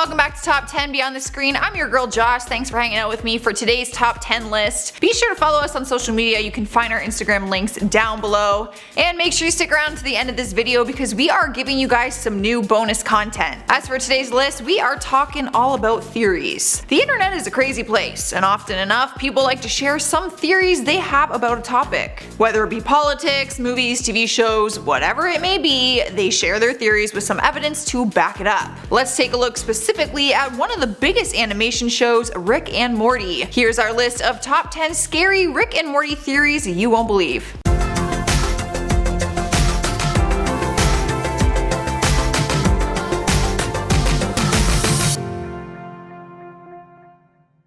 Welcome back to Top 10 Beyond the Screen. I'm your girl Josh. Thanks for hanging out with me for today's Top 10 list. Be sure to follow us on social media. You can find our Instagram links down below. And make sure you stick around to the end of this video because we are giving you guys some new bonus content. As for today's list, we are talking all about theories. The internet is a crazy place, and often enough, people like to share some theories they have about a topic. Whether it be politics, movies, TV shows, whatever it may be, they share their theories with some evidence to back it up. Let's take a look specifically at one of the biggest animation shows, Rick and Morty. Here's our list of top 10 scary Rick and Morty theories you won't believe.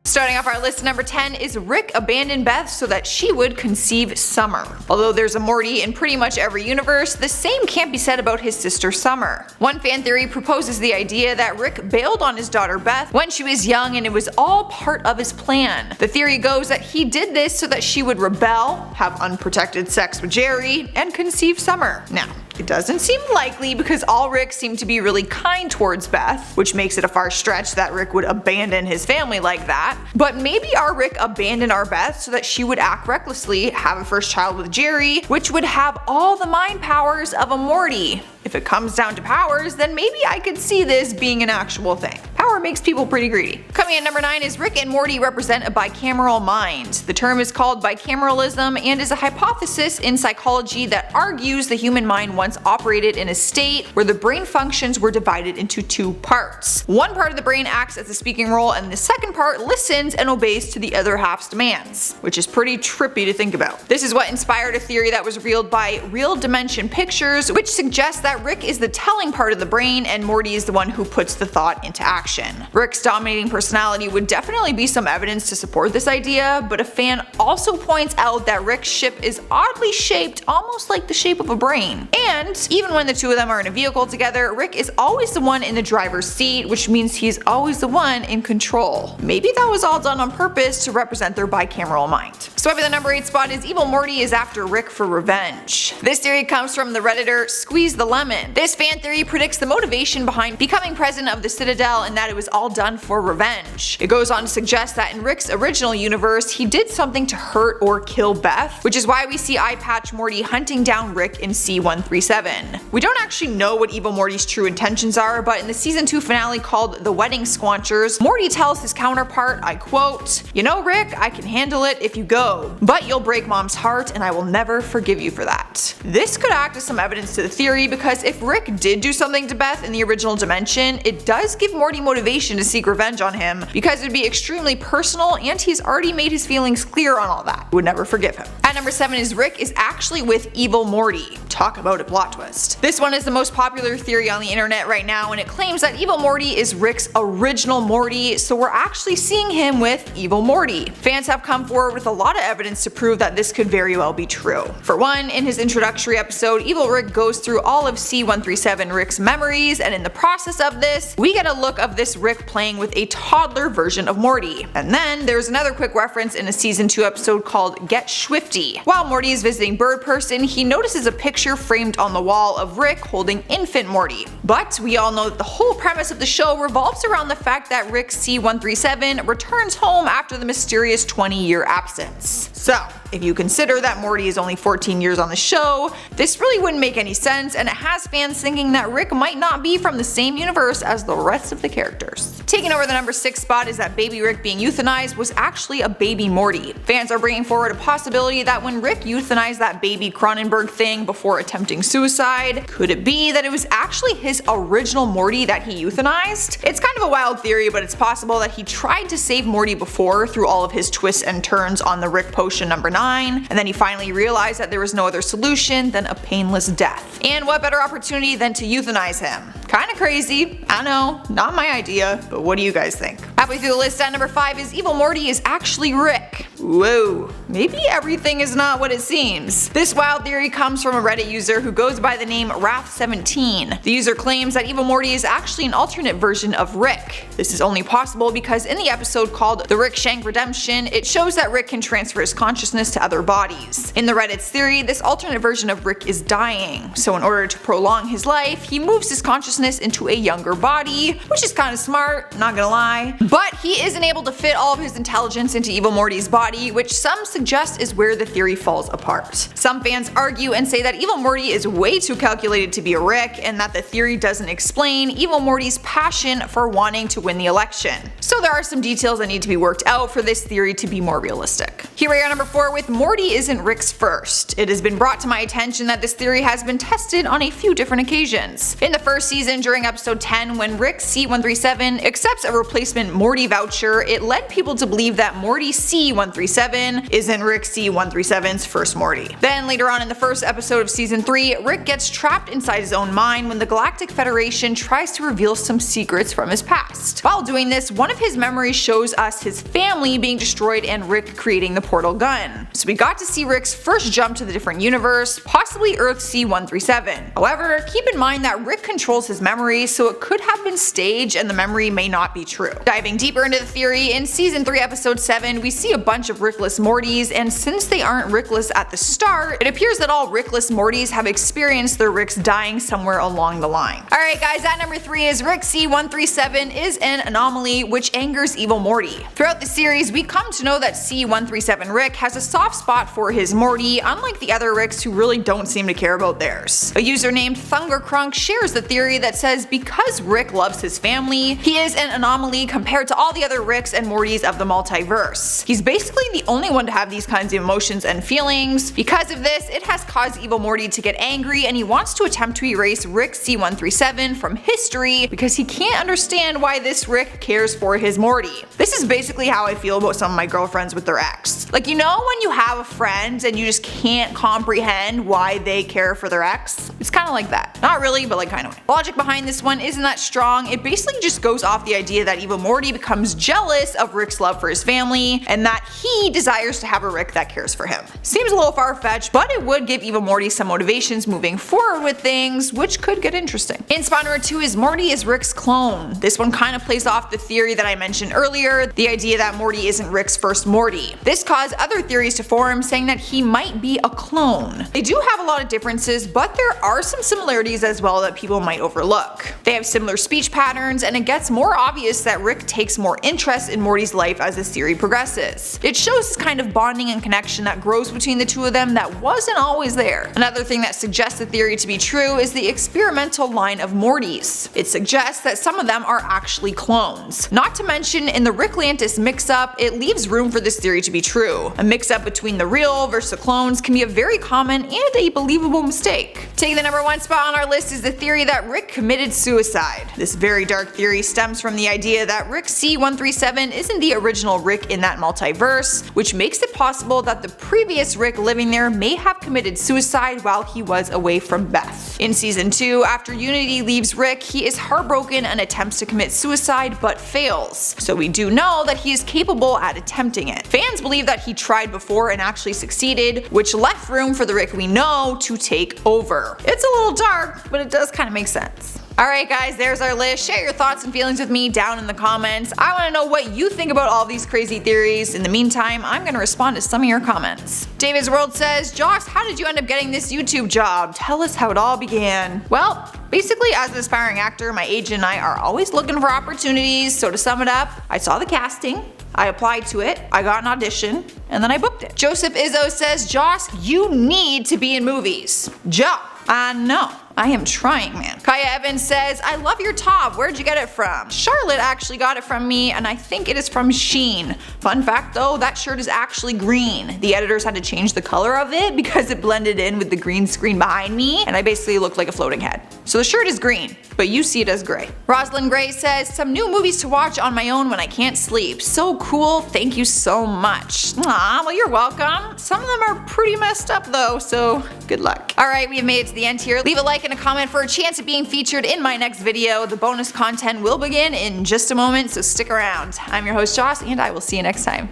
Starting off our list, number 10 is Rick abandoned Beth so that she would conceive Summer. Although there's a Morty in pretty much every universe, the same can't be said about his sister Summer. One fan theory proposes the idea that Rick bailed on his daughter Beth when she was young and it was all part of his plan. The theory goes that he did this so that she would rebel, have unprotected sex with Jerry, and conceive Summer. Now, it doesn't seem likely because all Rick seemed to be really kind towards Beth, which makes it a far stretch that Rick would abandon his family like that. But maybe our Rick abandoned our Beth so that she would act recklessly, have a first child with Jerry, which would have all the mind powers of a Morty. If it comes down to powers, then maybe I could see this being an actual thing. Power makes people pretty greedy. Coming at number 9 is Rick and Morty represent a bicameral mind. The term is called bicameralism and is a hypothesis in psychology that argues the human mind once operated in a state where the brain functions were divided into two parts. One part of the brain acts as a speaking role and the second part listens and obeys to the other half's demands, which is pretty trippy to think about. This is what inspired a theory that was revealed by Real Dimension Pictures, which suggests that Rick is the telling part of the brain and Morty is the one who puts the thought into action. Rick's dominating personality would definitely be some evidence to support this idea, but a fan also points out that Rick's ship is oddly shaped almost like the shape of a brain. And even when the two of them are in a vehicle together, Rick is always the one in the driver's seat, which means he's always the one in control. Maybe that was all done on purpose to represent their bicameral mind. So the number 8 spot is Evil Morty is after Rick for revenge. This theory comes from the redditor Squeeze the Lemon. This fan theory predicts the motivation behind becoming president of the Citadel and that it was all done for revenge. It goes on to suggest that in Rick's original universe, he did something to hurt or kill Beth, which is why we see Eye Patch Morty hunting down Rick in C-137. We don't actually know what Evil Morty's true intentions are, but in the season 2 finale called The Wedding Squanchers, Morty tells his counterpart, I quote, "You know Rick, I can handle it if you go, but you'll break mom's heart and I will never forgive you for that." This could act as some evidence to the theory because if Rick did do something to Beth in the original dimension, it does give Morty motivation to seek revenge on him because it would be extremely personal and he's already made his feelings clear on all that. Would never forgive him. At number 7 is Rick is actually with Evil Morty. Talk about a plot twist. This one is the most popular theory on the internet right now and it claims that Evil Morty is Rick's original Morty, so we're actually seeing him with Evil Morty. Fans have come forward with a lot of evidence to prove that this could very well be true. For one, in his introductory episode, Evil Rick goes through all of C-137 Rick's memories, and in the process of this, we get a look of this Rick playing with a toddler version of Morty. And then there's another quick reference in a season 2 episode called Get Swifty. While Morty is visiting Bird Person, he notices a picture framed on the wall of Rick holding infant Morty. But we all know that the whole premise of the show revolves around the fact that Rick C-137 returns home after the mysterious 20-year absence. So, if you consider that Morty is only 14 years on the show, this really wouldn't make any sense and it has fans thinking that Rick might not be from the same universe as the rest of the characters. Taking over the number 6 spot is that baby Rick being euthanized was actually a baby Morty. Fans are bringing forward a possibility that when Rick euthanized that baby Cronenberg thing before attempting suicide, could it be that it was actually his original Morty that he euthanized? It's kind of a wild theory, but it's possible that he tried to save Morty before through all of his twists and turns on the Rick potion number 9, and then he finally realized that there was no other solution than a painless death. And what better opportunity than to euthanize him? Kinda crazy, I know, not my idea, but what do you guys think? Halfway through the list at number 5 is Evil Morty is actually Rick. Whoa, maybe everything is not what it seems. This wild theory comes from a Reddit user who goes by the name Wrath17. The user claims that Evil Morty is actually an alternate version of Rick. This is only possible because in the episode called The Rick Shank Redemption, it shows that Rick can transfer his consciousness to other bodies. In the Reddit's theory, this alternate version of Rick is dying, so in order to prolong his life, he moves his consciousness into a younger body, which is kinda smart, not gonna lie. But he isn't able to fit all of his intelligence into Evil Morty's body, which some suggest is where the theory falls apart. Some fans argue and say that Evil Morty is way too calculated to be a Rick, and that the theory doesn't explain Evil Morty's passion for wanting to win the election. So there are some details that need to be worked out for this theory to be more realistic. Here we are number 4 with Morty isn't Rick's first. It has been brought to my attention that this theory has been tested on a few different occasions. In the first season, during episode 10, when Rick C137 accepts a replacement Morty voucher, it led people to believe that Morty C137 isn't Rick C137's first Morty. Then later on in the first episode of season 3, Rick gets trapped inside his own mind when the Galactic Federation tries to reveal some secrets from his past. While doing this, one of his memories shows us his family being destroyed and Rick creating the portal gun. So we got to see Rick's first jump to the different universe, possibly Earth C137. However, keep in mind that Rick controls his memory, so it could have been staged and the memory may not be true. Diving deeper into the theory, in season 3 episode 7 we see a bunch of Rickless Mortys, and since they aren't Rickless at the start, it appears that all Rickless Mortys have experienced their Ricks dying somewhere along the line. Alright guys, at number 3 is Rick C137 is an anomaly which angers Evil Morty. Throughout the series, we come to know that C137 Rick has a soft spot for his Morty, unlike the other Ricks who really don't seem to care about theirs. A user named Thungercrunk shares the theory that says because Rick loves his family, he is an anomaly compared to all the other Ricks and Mortys of the multiverse. He's basically the only one to have these kinds of emotions and feelings. Because of this, it has caused Evil Morty to get angry and he wants to attempt to erase Rick C137 from history because he can't understand why this Rick cares for his Morty. This is basically how I feel about some of my girlfriends with their ex. Like, you know when you have a friend and you just can't comprehend why they care for their ex? It's kinda like that. Not really, but like kinda. Logic behind this one isn't that strong. It basically just goes off the idea that Evil Morty becomes jealous of Rick's love for his family and that he desires to have a Rick that cares for him. Seems a little far-fetched, but it would give Evil Morty some motivations moving forward with things, which could get interesting. In spot number 2 is Morty is Rick's clone. This one kind of plays off the theory that I mentioned earlier, the idea that Morty isn't Rick's first Morty. This caused other theories to form saying that he might be a clone. They do have a lot of differences, but there are some similarities as well that people might overlook. They have similar speech patterns, and it gets more obvious that Rick takes more interest in Morty's life as the series progresses. It shows this kind of bonding and connection that grows between the two of them that wasn't always there. Another thing that suggests the theory to be true is the experimental line of Mortys. It suggests that some of them are actually clones. Not to mention, in the Ricklantis mix-up, it leaves room for this theory to be true. A mix-up between the real versus the clones can be a very common and a believable mistake. Taking the number 1 spot on our list is the theory that Rick committed suicide. This very dark theory stems from the idea that Rick C137 isn't the original Rick in that multiverse, which makes it possible that the previous Rick living there may have committed suicide while he was away from Beth. In season 2, after Unity leaves Rick, he is heartbroken and attempts to commit suicide but fails. So we do know that he is capable at attempting it. Fans believe that he tried before and actually succeeded, which left room for the Rick we know to take over. It's a little dark, but it does kind of make sense. Alright guys, there's our list. Share your thoughts and feelings with me down in the comments. I want to know what you think about all these crazy theories. In the meantime, I'm going to respond to some of your comments. David's World says, Joss, how did you end up getting this YouTube job? Tell us how it all began. Well, basically as an aspiring actor, my agent and I are always looking for opportunities, so to sum it up, I saw the casting, I applied to it, I got an audition, and then I booked it. Joseph Izzo says, Joss, you need to be in movies. Joe. No. I am trying, man. Kaya Evans says, I love your top. Where'd you get it from? Charlotte actually got it from me, and I think it is from Shein. Fun fact though, that shirt is actually green. The editors had to change the color of it because it blended in with the green screen behind me, and I basically looked like a floating head. So the shirt is green, but you see it as gray. Rosalind Gray says, some new movies to watch on my own when I can't sleep. So cool, thank you so much. Aw, well you're welcome. Some of them are pretty messed up though, so good luck. Alright, we have made it to the end here. Leave a like and a comment for a chance of being featured in my next video. The bonus content will begin in just a moment, so stick around. I'm your host Joss, and I will see you next time.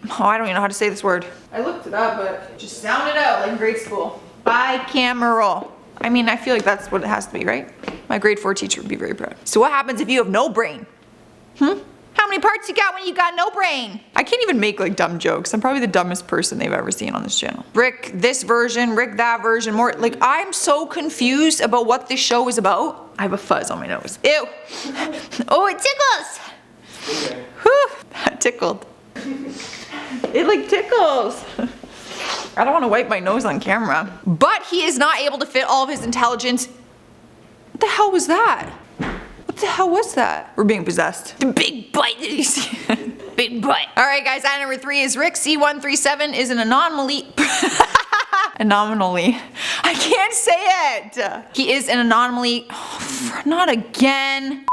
Oh, I don't even know how to say this word. I looked it up, but it just sounded out like in grade school. Bicameral. I mean, I feel like that's what it has to be, right? My grade 4 teacher would be very proud. So what happens if you have no brain? How many parts you got when you got no brain? I can't even make like dumb jokes. I'm probably the dumbest person they've ever seen on this channel. Rick this version, Rick that version, more like I'm so confused about what this show is about. I have a fuzz on my nose. Ew. Oh, it tickles. Okay. Whew, that tickled. It like tickles. I don't want to wipe my nose on camera. But he is not able to fit all of his intelligence. What the hell was that? What the hell was that? We're being possessed. The big bite that you see. Big bite. Alright guys, item number 3 is Rick C137 is an anomaly. Anomaly. I can't say it. He is an anomaly. Oh, not again.